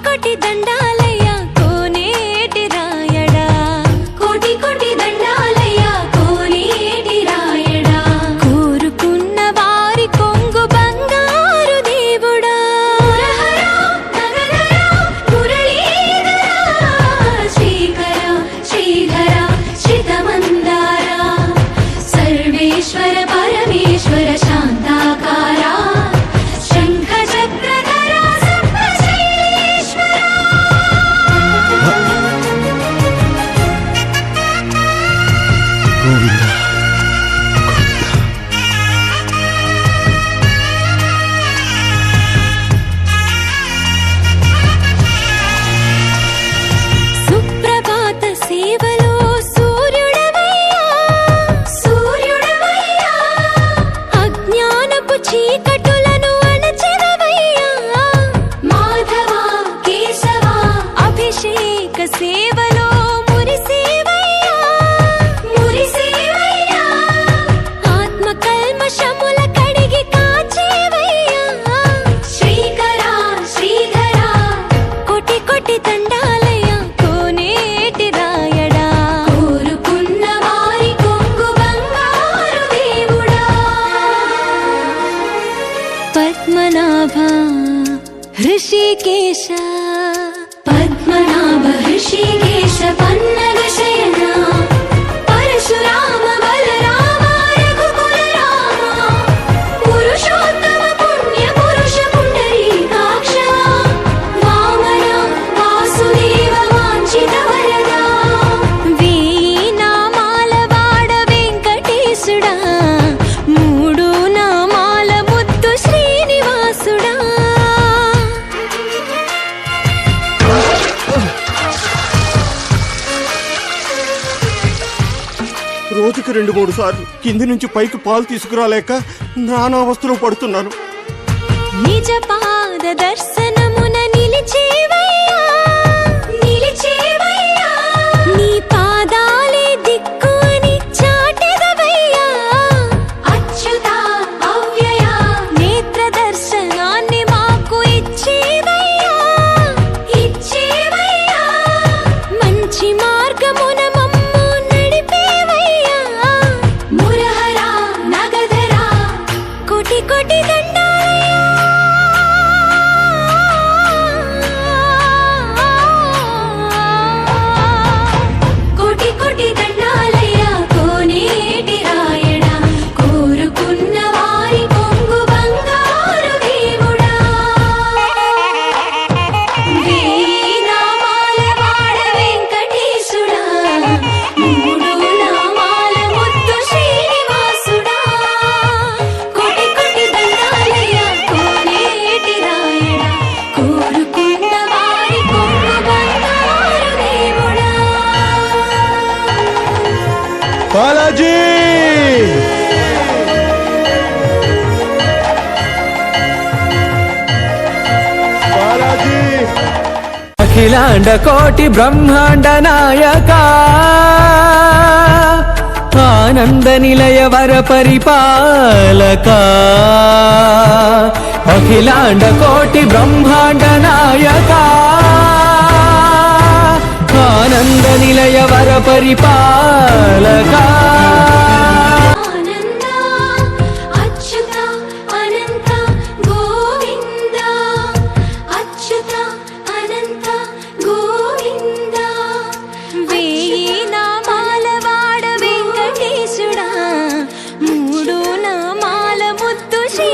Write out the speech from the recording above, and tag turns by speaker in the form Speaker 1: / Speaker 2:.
Speaker 1: కోటి దండాలయ్యా కోనేటి రాయడా, కోటి కోటి దండాలయ్యా కోనేటి రాయడా, కోరుకున్న వారి కొంగు బంగారు దేవుడా. శ్రీకర శ్రీధర శ్రితమందార సర్వేశ్వర పరమేశ్వర శాంతాకారా శంఖ చక్రధర సర్వశైలేశ్వర.
Speaker 2: గోవింద
Speaker 1: సుప్రభాత సేవలో సూర్యుడవయ్యా, సూర్యుడవయ్యా, అజ్ఞానపు చీకటులను అణచెదవయ్యా. మాధవ కేశవ అభిషేక సేవలో మురిసేవయ్యా, మురిసేవయ్యా, ఆత్మ కల్మషముల కడిగి కాచేవయ్యా. శ్రీకర శ్రీధర కోటి కోటి దండాలయ్యా కోనేటి రాయడా, కోరుకున్న వారి కొంగు బంగారు దేవుడా. పద్మనాభ హృషికేశ, పద్మనాభ హృషికేశ పన్నగ శయన పరశురామ బలరామ రఘుకుల రామ పురుషోత్తమ పుణ్య పురుష పుండరీకాక్ష వామన వాసుదేవ వాంఛిత వరదా. వేయి నామాల వాడ వెంకటేశుడా, మూడు నామాల ముద్దు శ్రీనివాసుడా.
Speaker 2: రోజుకి 2-3 సార్లు కింది నుంచి పైకి పాలు తీసుకురాలేక నానావస్థలో పడుతున్నాను.
Speaker 1: నిజ పాద దర్శనమున నిలిచేవయ్యా, నిలిచేవయ్యా, నీ పాదాలే దిక్కు అని చాటెదవయ్యా. అచ్యుత అవ్యయ నేత్ర దర్శనాన్ని మాకు ఇచ్చేవయ్యా, ఇచ్చేవయ్యా, మంచి మార్గమున మమ్ము నడిపేవయ్యా. మురహర నగధర కోటి కోటి దండాలయ్యా. కోటి కోటి దండాలయ్యా కోనేటి రాయడా, కోరుకున్న వారి కొంగు బంగారు దేవుడా. వేయి నామాల వాడ వెంకటేశుడా, మూడు నామాల ముద్దు శ్రీనివాసుడా. కోటి కోటి దండాలయ్యా కోనేటి రాయడా, కోరుకున్న వారి కొంగు బంగారు దేవుడా.
Speaker 2: బాలాజీ బాలాజీ
Speaker 3: అఖిలాండ కోటి బ్రహ్మాండ నాయక ఆనంద నిలయ వర పరిపాలక. అఖిలాండ కోటి బ్రహ్మాండ నాయక ఆనంద నిలయ వర పరిపాలక.
Speaker 1: ఆనంద అచ్యుత అనంత గోవింద, అచ్యుత అనంత గోవింద. వేయి నామాల వాడ వెంకటేశుడా, మూడు నామాల ముద్దు శ్రీ